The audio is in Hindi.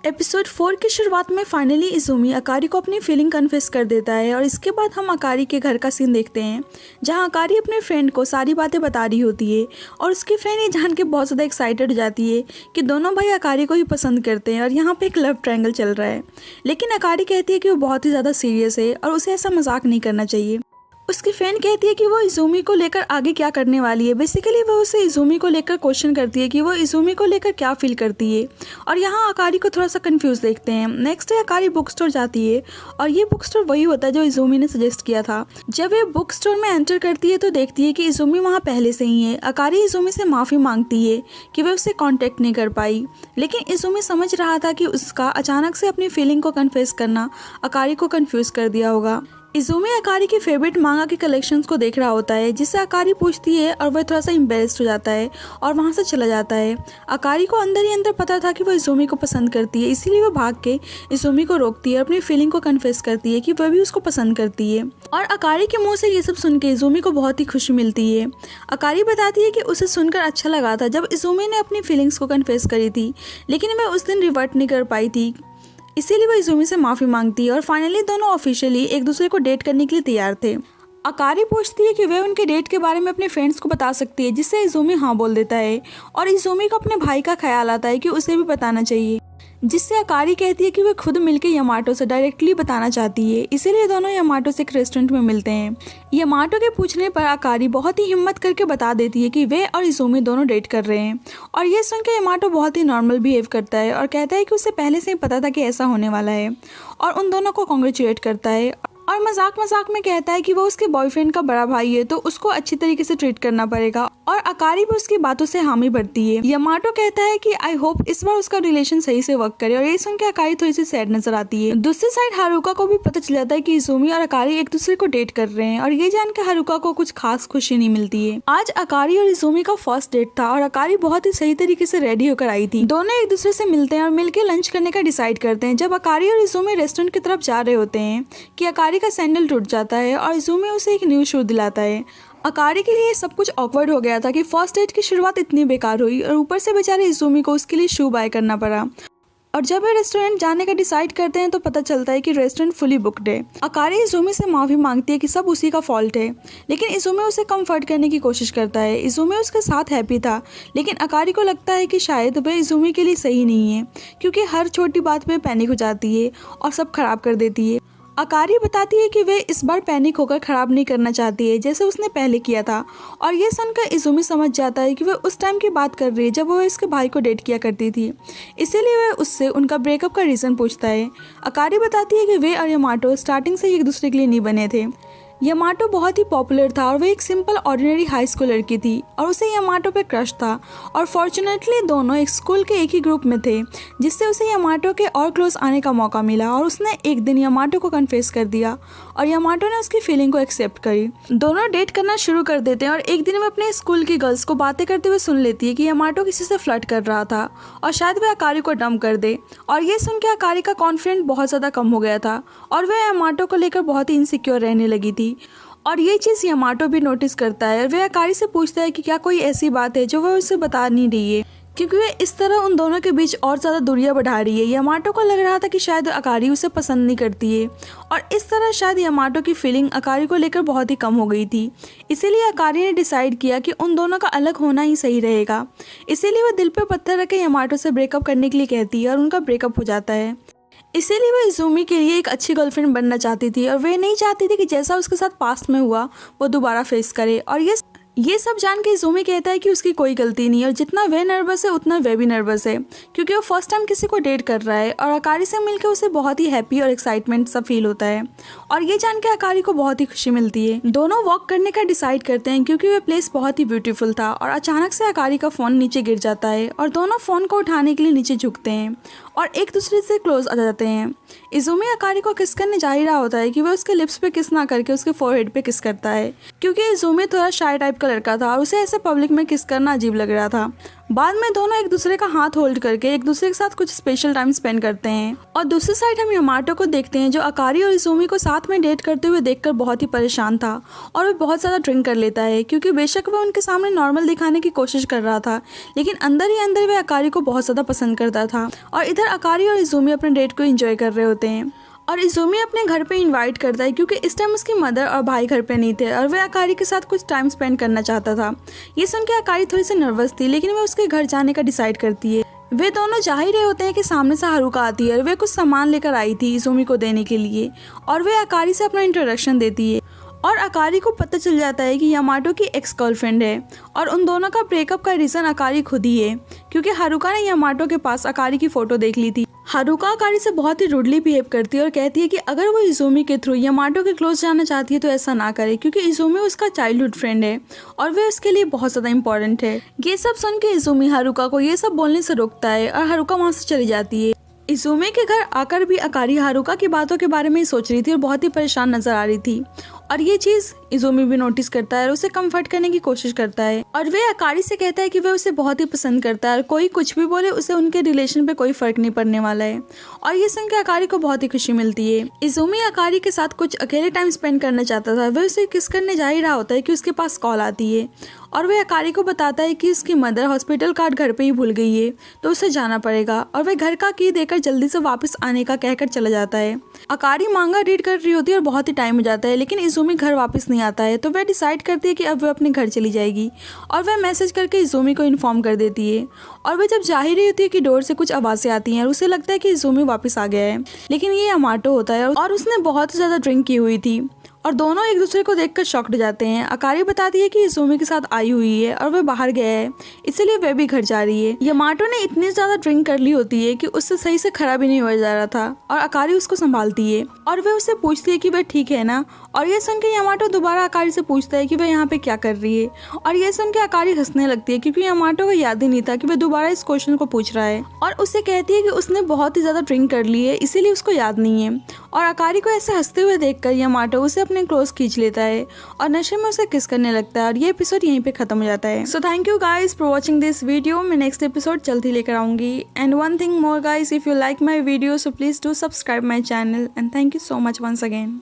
एपिसोड 4 की शुरुआत में फाइनली इज़ुमी अकारी को अपनी फीलिंग कन्फेस कर देता है और इसके बाद हम अकारी के घर का सीन देखते हैं जहां अकारी अपने फ्रेंड को सारी बातें बता रही होती है और उसकी फ्रेंड ये जान के बहुत ज़्यादा एक्साइटेड हो जाती है कि दोनों भाई अकारी को ही पसंद करते हैं और यहाँ पे एक लव ट्रायंगल चल रहा है। लेकिन अकारी कहती है कि वो बहुत ही ज़्यादा सीरियस है और उसे ऐसा मजाक नहीं करना चाहिए। उसकी फ्रेंड कहती है कि वो इज़ुमी को लेकर आगे क्या करने वाली है। बेसिकली वो उसे इज़ुमी को लेकर क्वेश्चन करती है कि वो इज़ुमी को लेकर क्या फील करती है और यहाँ अकारी को थोड़ा सा कंफ्यूज देखते हैं। नेक्स्ट डे अकारी बुक स्टोर जाती है और ये बुक स्टोर वही होता है जो इज़ुमी ने सजेस्ट किया था। जब ये बुक स्टोर में एंटर करती है तो देखती है कि इज़ुमी वहाँ पहले से ही है। अकारी इज़ुमी से माफ़ी मांगती है कि वह उससे कॉन्टेक्ट नहीं कर पाई, लेकिन इज़ुमी समझ रहा था कि उसका अचानक से अपनी फीलिंग को कन्फेस करना अकारी को कन्फ्यूज कर दिया होगा। इज़ुमी अकारी की फेवरेट मांगा के कलेक्शंस को देख रहा होता है जिससे अकारी पूछती है और वह थोड़ा सा एम्बेरस्ड हो जाता है और वहाँ से चला जाता है। अकारी को अंदर ही अंदर पता था कि वो इज़ुमी को पसंद करती है, इसीलिए वो भाग के इज़ुमी को रोकती है और अपनी फीलिंग को कन्फेस करती है कि वह भी उसको पसंद करती है। और अकारी के मुँह से ये सब सुन के इज़ुमी को बहुत ही खुशी मिलती है। अकारी बताती है कि उसे सुनकर अच्छा लगा था जब इज़ुमी ने अपनी फीलिंग्स को कन्फेस करी थी, लेकिन वह उस दिन रिवर्ट नहीं कर पाई थी, इसीलिए वो इज़ुमी से माफ़ी मांगती है और फाइनली दोनों ऑफिशियली एक दूसरे को डेट करने के लिए तैयार थे। अकारी पूछती है कि वह उनके डेट के बारे में अपने फ्रेंड्स को बता सकती है, जिससे इज़ुमी हाँ बोल देता है और इज़ुमी को अपने भाई का ख्याल आता है कि उसे भी बताना चाहिए, जिससे अकारी कहती है कि वह खुद मिलकर यामाटो से डायरेक्टली बताना चाहती है। इसीलिए दोनों यामाटो से एक रेस्टोरेंट में मिलते हैं। यामाटो के पूछने पर अकारी बहुत ही हिम्मत करके बता देती है कि वे और इज़ुमी दोनों डेट कर रहे हैं और ये सुनकर यामाटो बहुत ही नॉर्मल बिहेव करता है और कहता है कि उसे पहले से ही पता था कि ऐसा होने वाला है और उन दोनों को कॉन्ग्रेचुलेट करता है और मजाक में कहता है कि वो उसके बॉयफ्रेंड का बड़ा भाई है तो उसको अच्छी तरीके से ट्रीट करना पड़ेगा और अकारी भी उसकी बातों से हामी भरती है। यामाटो कहता है कि आई होप इस बार उसका रिलेशन सही से वर्क करे और ये सुन के अकारी थोड़ी सी सैड नजर आती है। दूसरी साइड हारुका को भी पता चल जाता है कि इज़ुमी और अकारी एक दूसरे को डेट कर रहे हैं और ये जानकर हारुका को कुछ खास खुशी नहीं मिलती है। आज अकारी और इज़ुमी का फर्स्ट डेट था और अकारी बहुत ही सही तरीके से रेडी होकर आई थी। दोनों एक दूसरे से मिलते हैं और मिलकर लंच करने का डिसाइड करते हैं। जब अकारी और इज़ुमी रेस्टोरेंट की तरफ जा रहे होते हैं कि अकारी का सैंडल टूट जाता है और इज़ुमी उसे एक न्यू शू दिलाता है। अकारी के लिए सब कुछ ऑकवर्ड हो गया था कि फर्स्ट डेट की शुरुआत इतनी बेकार हुई और ऊपर से बेचारे इज़ुमी को उसके लिए शू बाय करना पड़ा। और जब वे रेस्टोरेंट जाने का डिसाइड करते हैं तो पता चलता है कि रेस्टोरेंट फुली बुक्ड है। अकारी इज़ुमी से माफ़ी मांगती है कि सब उसी का फॉल्ट है, लेकिन इज़ुमी उसे कंफर्ट करने की कोशिश करता है। इज़ुमी उसके साथ हैप्पी था, लेकिन अकारी को लगता है कि शायद वह इज़ुमी के लिए सही नहीं है क्योंकि हर छोटी बात पे पैनिक हो जाती है और सब खराब कर देती है। अकारी बताती है कि वे इस बार पैनिक होकर ख़राब नहीं करना चाहती है जैसे उसने पहले किया था और ये सुनकर इज़ुमी समझ जाता है कि वह उस टाइम की बात कर रही है जब वह इसके भाई को डेट किया करती थी, इसीलिए वह उससे उनका ब्रेकअप का रीज़न पूछता है। अकारी बताती है कि वे और यामाटो स्टार्टिंग से एक दूसरे के लिए नहीं बने थे। यामाटो बहुत ही पॉपुलर था और वह एक सिंपल ऑर्डिनरी हाई स्कूल लड़की थी और उसे यामाटो पे क्रश था और फॉर्चुनेटली दोनों एक स्कूल के एक ही ग्रुप में थे, जिससे उसे यामाटो के और क्लोज आने का मौका मिला और उसने एक दिन यामाटो को कन्फेस कर दिया और यामाटो ने उसकी फीलिंग को एक्सेप्ट करी। दोनों डेट करना शुरू कर देते हैं और एक दिन में अपने स्कूल की गर्ल्स को बातें करते हुए सुन लेती है कि यामाटो किसी से फ्लर्ट कर रहा था और शायद वह अकारी को डंप कर दे और ये सुन के अकारी का कॉन्फिडेंस बहुत ज़्यादा कम हो गया था और वह यामाटो को लेकर बहुत ही इनसिक्योर रहने लगी थी और ये चीज़ यामाटो भी नोटिस करता है और वह अकारी से पूछता है कि क्या कोई ऐसी बात है जो वह उसे बता नहीं रही है, क्योंकि वह इस तरह उन दोनों के बीच और ज़्यादा दूरियां बढ़ा रही है। यामाटो को लग रहा था कि शायद अकारी उसे पसंद नहीं करती है और इस तरह शायद यामाटो की फीलिंग अकारी को लेकर बहुत ही कम हो गई थी, इसीलिए अकारी ने डिसाइड किया कि उन दोनों का अलग होना ही सही रहेगा। इसीलिए वह दिल पर पत्थर रख के यामाटो से ब्रेकअप करने के लिए कहती है और उनका ब्रेकअप हो जाता है। इसीलिए वह इज़ुमी के लिए एक अच्छी गर्लफ्रेंड बनना चाहती थी और वह नहीं चाहती थी कि जैसा उसके साथ पास्ट में हुआ वो दोबारा फेस करे और ये सब जान के इज़ुमी कहता है कि उसकी कोई गलती नहीं है और जितना वह नर्वस है उतना वह भी नर्वस है क्योंकि वो फर्स्ट टाइम किसी को डेट कर रहा है और अकारी से मिलकर उसे बहुत ही हैप्पी और एक्साइटमेंट सा फील होता है और ये जान के अकारी को बहुत ही खुशी मिलती है। दोनों वॉक करने का डिसाइड करते हैं क्योंकि वह प्लेस बहुत ही ब्यूटीफुल था और अचानक से अकारी का फ़ोन नीचे गिर जाता है और दोनों फ़ोन को उठाने के लिए नीचे झुकते हैं और एक दूसरे से क्लोज आ जाते हैं। इज़ुमी अकारी को किस करने जा ही रहा होता है कि वह उसके लिप्स पे किस ना करके उसके फोरहेड पे किस करता है क्योंकि इज़ुमी थोड़ा शाय टाइप का लड़का था और उसे ऐसे पब्लिक में किस करना अजीब लग रहा था। बाद में दोनों एक दूसरे का हाथ होल्ड करके एक दूसरे के साथ कुछ स्पेशल टाइम स्पेंड करते हैं। और दूसरी साइड हम यामाटो को देखते हैं जो अकारी और इज़ुमी को साथ में डेट करते हुए देखकर बहुत ही परेशान था और वह बहुत ज़्यादा ड्रिंक कर लेता है, क्योंकि बेशक वह उनके सामने नॉर्मल दिखाने की कोशिश कर रहा था, लेकिन अंदर ही अंदर वह अकारी को बहुत ज़्यादा पसंद करता था। और इधर अकारी और इज़ुमी अपने डेट को एंजॉय कर रहे होते हैं और इज़ुमी अपने घर पे इनवाइट करता है, क्योंकि इस टाइम उसकी मदर और भाई घर पे नहीं थे और वह अकारी के साथ कुछ टाइम स्पेंड करना चाहता था। ये सुन के अकारी थोड़ी सी नर्वस थी, लेकिन वह उसके घर जाने का डिसाइड करती है। वे दोनों जा ही रहे होते हैं कि सामने से हारुका आती है और वे कुछ सामान लेकर आई थी इज़ुमी को देने के लिए और वे अकारी से अपना इंट्रोडक्शन देती है। और अकारी को पता चल जाता है कि यामाटो की एक्स गर्लफ्रेंड है और उन दोनों का ब्रेकअप का रीज़न अकारी खुद ही है, क्योंकि हारुका ने यामाटो के पास अकारी की फ़ोटो देख ली थी। हारुका अकारी से बहुत ही रूडली बिहेव करती है और कहती है कि अगर वो इज़ुमी के थ्रू यामाटो के क्लोज जाना चाहती है तो ऐसा ना करे, क्योंकि इज़ुमी उसका चाइल्डहुड फ्रेंड है और वे उसके लिए बहुत ज़्यादा इंपॉर्टेंट है। ये सब सुन के इज़ुमी हारुका को ये सब बोलने से रोकता है और हारुका वहाँ से चली जाती है। इज़ुमी के घर आकर भी अकारी हारुका की बातों के बारे में ही सोच रही थी और बहुत ही परेशान नजर आ रही थी और ये चीज़ इज़ुमी भी नोटिस करता है और उसे कंफर्ट करने की कोशिश करता है और वे अकारी से कहता है कि वह उसे बहुत ही पसंद करता है और कोई कुछ भी बोले उसे उनके रिलेशन पे कोई फर्क नहीं पड़ने वाला है। और ये सुन के अकारी को बहुत ही खुशी मिलती है। इज़ुमी अकारी के साथ कुछ अकेले टाइम स्पेंड करना चाहता था, वह उसे किस करने जा ही रहा होता है कि उसके पास कॉल आती है और वह अकारी को बताता है कि उसकी मदर हॉस्पिटल कार्ड घर पे ही भूल गई है तो उसे जाना पड़ेगा और वह घर का की देकर जल्दी से वापस आने का कहकर चला जाता है। अकारी मांगा रीड कर रही होती है और बहुत ही टाइम हो जाता है, लेकिन इज़ुमी घर वापस नहीं आता है तो वह डिसाइड करती है कि अब वह अपने घर चली जाएगी और वह मैसेज करके इज़ुमी को इन्फॉर्म कर देती है। और वह जब जा ही रही होती है कि डोर से कुछ आवाज़ें आती हैं और उसे लगता है कि इज़ुमी वापस आ गया है, लेकिन ये यामाटो होता है और उसने बहुत ज़्यादा ड्रिंक की हुई थी और दोनों एक दूसरे को देखकर शॉक्ड जाते हैं। अकारी बताती है कि इज़ुमी के साथ आई हुई है और वह बाहर गया है, इसलिए वह भी घर जा रही है। यामाटो ने इतनी ज़्यादा ड्रिंक कर ली होती है कि उससे सही से खड़ा भी नहीं हो जा रहा था और अकारी उसको संभालती है और वह उससे पूछती है कि वह ठीक है ना। और ये सुन के यामाटो दोबारा अकारी से पूछता है कि वह यहाँ पे क्या कर रही है और ये सुन के अकारी हंसने लगती है, क्योंकि यामाटो को याद ही नहीं था कि वह दोबारा इस क्वेश्चन को पूछ रहा है और उससे कहती है कि उसने बहुत ही ज़्यादा ड्रिंक कर ली है इसीलिए उसको याद नहीं है। और अकारी को ऐसे हंसते हुए देखकर यामाटो उसे अपने क्लोज खींच लेता है और नशे में उसे किस करने लगता है और ये एपिसोड यहीं पे खत्म हो जाता है। So thank you guys for watching this video. मैं नेक्स्ट एपिसोड जल्दी लेकर आऊंगी। And one thing more guys, if you like my video so please do subscribe my channel and thank you so much once again.